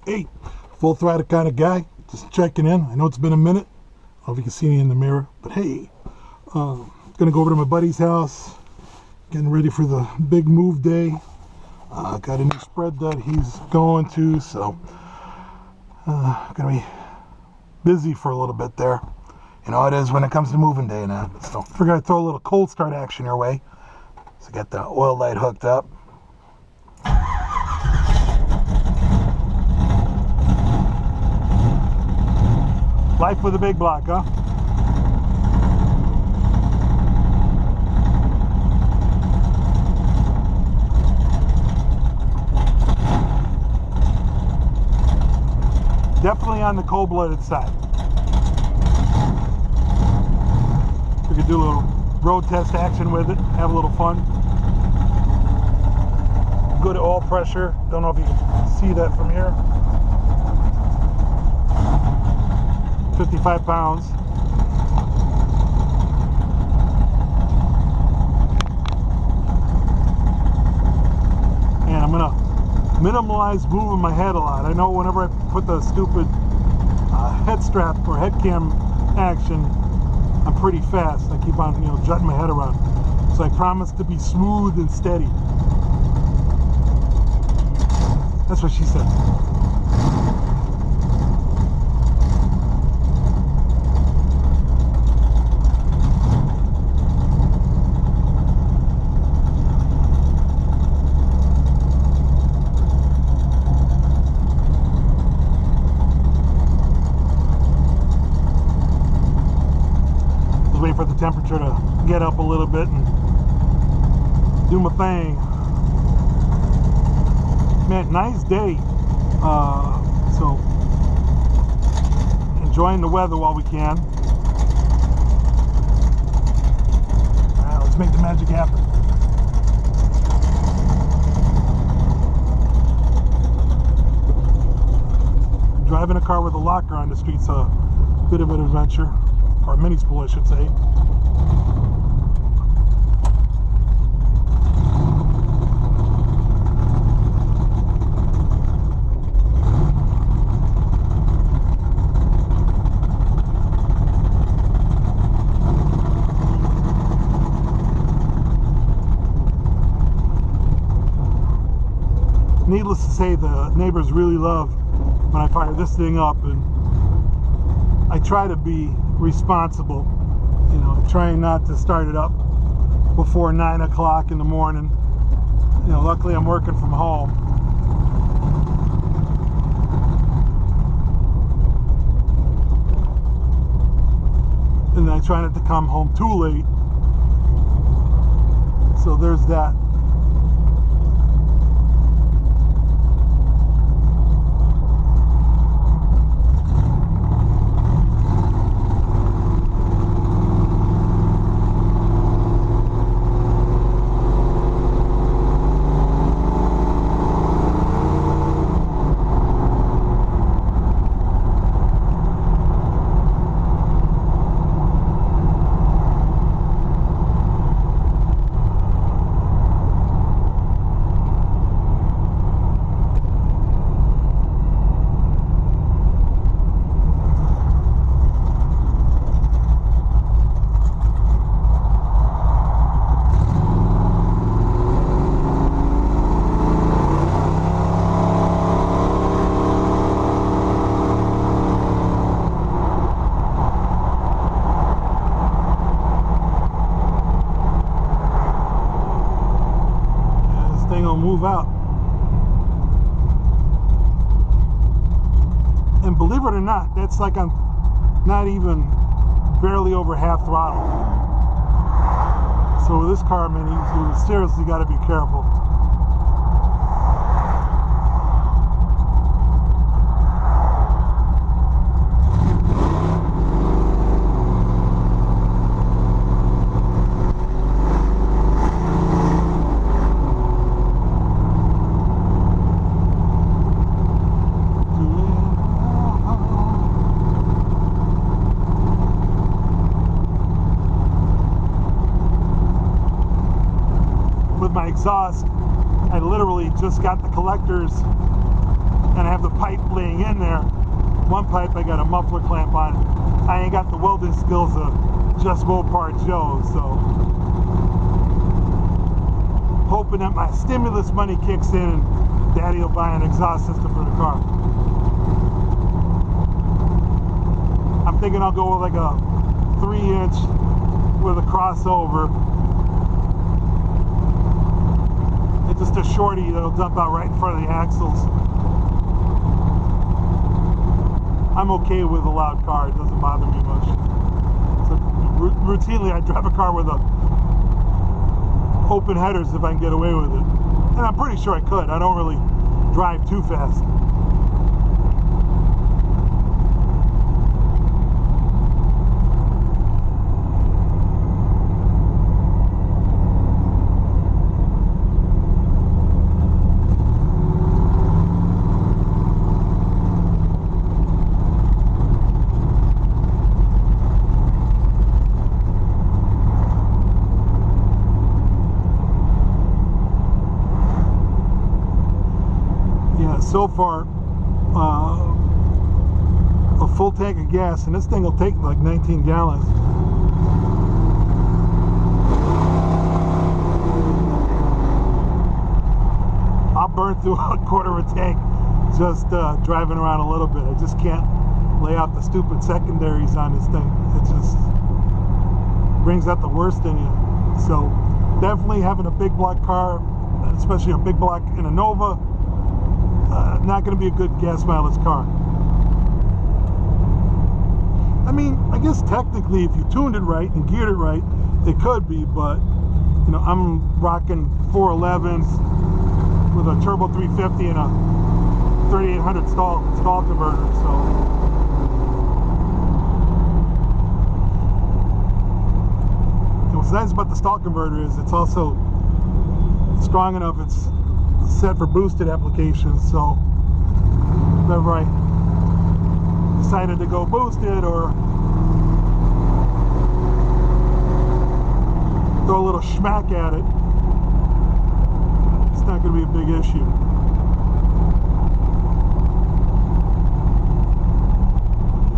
Hey, full throttle kind of guy, just checking in. I know it's been a minute. I don't know if you can see me in the mirror, but hey, gonna go over to my buddy's house, getting ready for the big move day. Got a new spread that he's going to, so gonna be busy for a little bit there. You know how it is when it comes to moving day and that. So figured I'd throw a little cold start action your way. So get the oil light hooked up. Life with a big block, huh? Definitely on the cold-blooded side. We could do a little road test action with it, have a little fun. Good oil pressure. Don't know if you can see that from here. 55 pounds. And I'm gonna minimalize moving my head a lot. I know whenever I put the stupid head strap or head cam action, I'm pretty fast. I keep on, jutting my head around. So I promise to be smooth and steady. That's what she said. Wait for the temperature to get up a little bit and do my thing. Man, nice day. So enjoying the weather while we can. All right, let's make the magic happen. Driving a car with a locker on the street's a bit of an adventure. Or mini spool, I should say. Needless to say, the neighbors really love when I fire this thing up, and I try to be responsible, trying not to start it up before 9 o'clock in the morning. Luckily I'm working from home. And I try not to come home too late. So there's that. Move out. And believe it or not, that's like I'm not even barely over half throttle. So with this car, man, you seriously got to be careful. Exhaust, I literally just got the collectors and I have the pipe laying in there. One pipe I got a muffler clamp on. I ain't got the welding skills of Just Mopar Joe, so hoping that my stimulus money kicks in and Daddy will buy an exhaust system for the car. I'm thinking I'll go with like a 3-inch with a crossover. It's just a shorty that'll dump out right in front of the axles. I'm okay with a loud car, it doesn't bother me much. So routinely I drive a car with open headers if I can get away with it. And I'm pretty sure I could. I don't really drive too fast. So far, a full tank of gas, and this thing will take like 19 gallons. I'll burn through a quarter of a tank just driving around a little bit. I just can't lay out the stupid secondaries on this thing. It just brings out the worst in you. So definitely having a big block car, especially a big block in a Nova, not going to be a good gas mileage car. I mean, I guess technically if you tuned it right and geared it right, it could be, but you know, I'm rocking 411s with a turbo 350 and a 3800 stall converter, so and what's nice about the stall converter is it's also strong enough, it's set for boosted applications, so whenever I decided to go boosted or throw a little schmack at it, it's not going to be a big issue.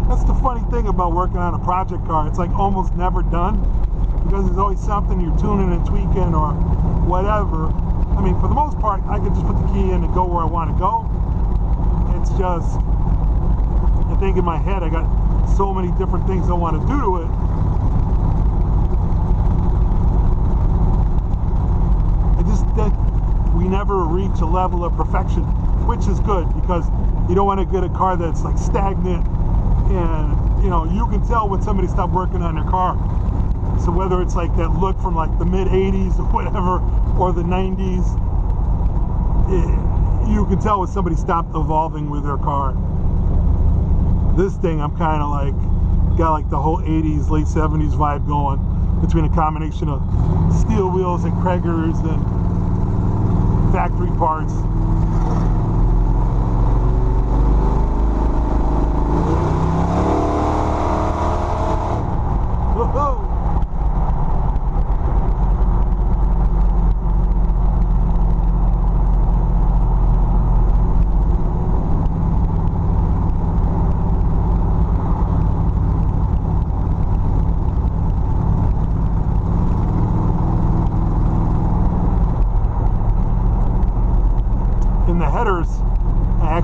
That's the funny thing about working on a project car. It's like almost never done because there's always something you're tuning and tweaking or whatever. I mean, for the most part, I can just put the key in and go where I want to go. It's just, I think in my head, I got so many different things I want to do to it. I just think we never reach a level of perfection, which is good because you don't want to get a car that's like stagnant and, you know, you can tell when somebody stopped working on their car. So whether it's like that look from like the mid-80s or whatever, or the 90s, you can tell when somebody stopped evolving with their car. This thing, I'm kind of like, got like the whole 80s, late 70s vibe going, between a combination of steel wheels and Craigers and factory parts. Whoa!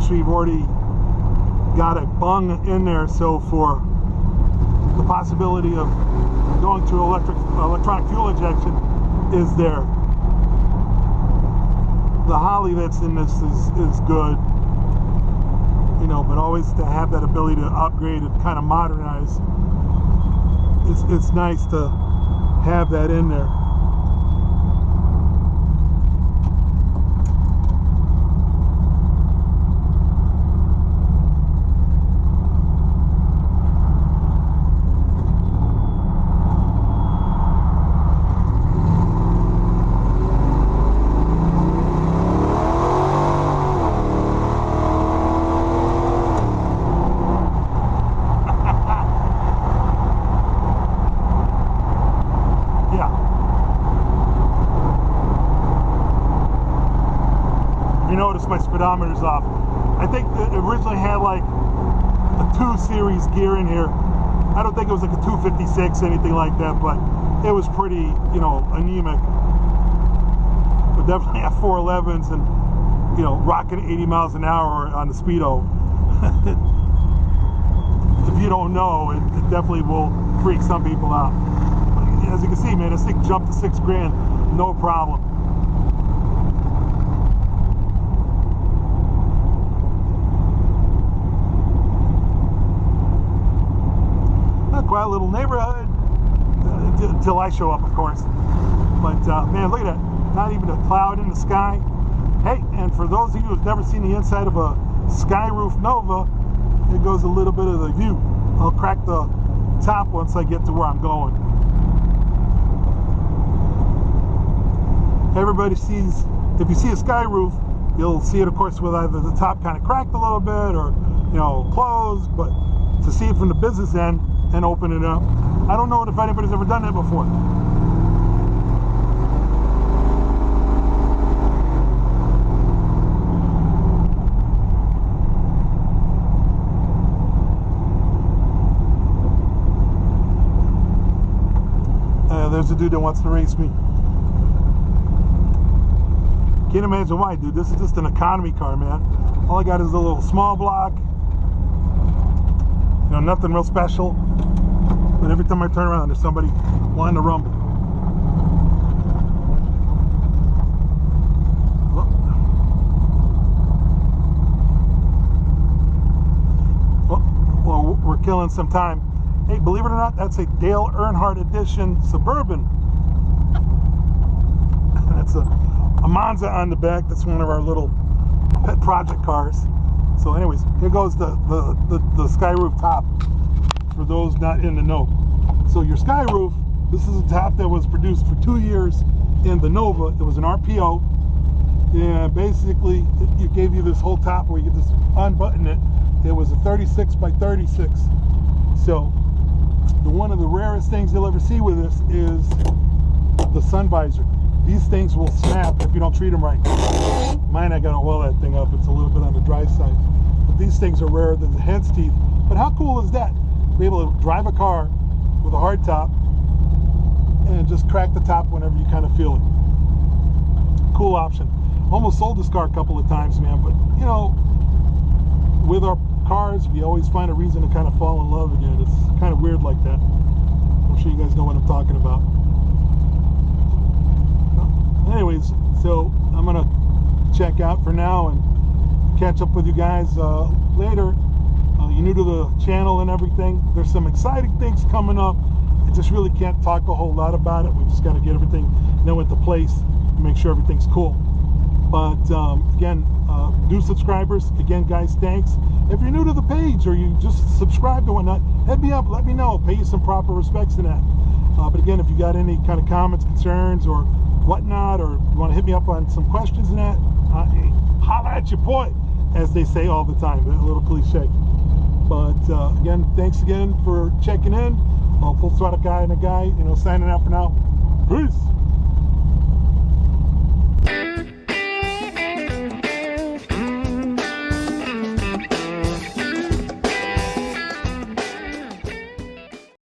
We've already got a bung in there, so for the possibility of going to electronic fuel injection is there. The Holly that's in this is good, you know, but always to have that ability to upgrade and kind of modernize, it's nice to have that in there. My speedometer's off. I think it originally had like a 2 series gear in here. I don't think it was like a 256, anything like that, but it was pretty, you know, anemic. But definitely have 411s and, you know, rocking 80 miles an hour on the Speedo. If you don't know, it definitely will freak some people out. But as you can see, man, this thing jumped to $6 grand, no problem. Quiet little neighborhood until I show up, of course. But man, look at that, not even a cloud in the sky. Hey, and for those of you who've never seen the inside of a Skyroof Nova, here goes a little bit of the view. I'll crack the top once I get to where I'm going. Everybody sees, if you see a Skyroof, you'll see it, of course, with either the top kind of cracked a little bit or, you know, closed. But to see it from the business end and open it up, I don't know if anybody's ever done that before. There's a dude that wants to race me. Can't imagine why, dude. This is just an economy car, man. All I got is a little small block. You know, nothing real special. But every time I turn around, there's somebody wanting to rumble. Well, we're killing some time. Hey, believe it or not, that's a Dale Earnhardt Edition Suburban. That's a Monza on the back. That's one of our little pet project cars. So anyways, here goes the Skyroof top, for those not in the know. So your Skyroof, this is a top that was produced for 2 years in the Nova. It was an RPO. And basically, it gave you this whole top where you could just unbutton it. It was a 36 by 36. So one of the rarest things you'll ever see with this is the sun visor. These things will snap if you don't treat them right. Mine, I gotta oil that thing up. It's a little bit on the dry side. But these things are rarer than the hen's teeth. But how cool is that? Be able to drive a car with a hard top and just crack the top whenever you kind of feel it. Cool option. Almost sold this car a couple of times, man. But you know, with our cars, we always find a reason to kind of fall in love again. It's kind of weird like that. I'm sure you guys know what I'm talking about. Anyways, so I'm gonna check out for now and catch up with you guys later. You're new to the channel and everything. There's some exciting things coming up. I just really can't talk a whole lot about it. We just got to get everything into place and make sure everything's cool. But again, new subscribers, again, guys, thanks. If you're new to the page or you just subscribed or whatnot, hit me up, let me know, pay you some proper respects to that. But again, if you got any kind of comments, concerns, or whatnot, or you want to hit me up on some questions and that, hey, holla at your boy, as they say all the time. A little cliche. But again, thanks again for checking in. Full Throttle guy and a guy, you know, signing out for now. Peace.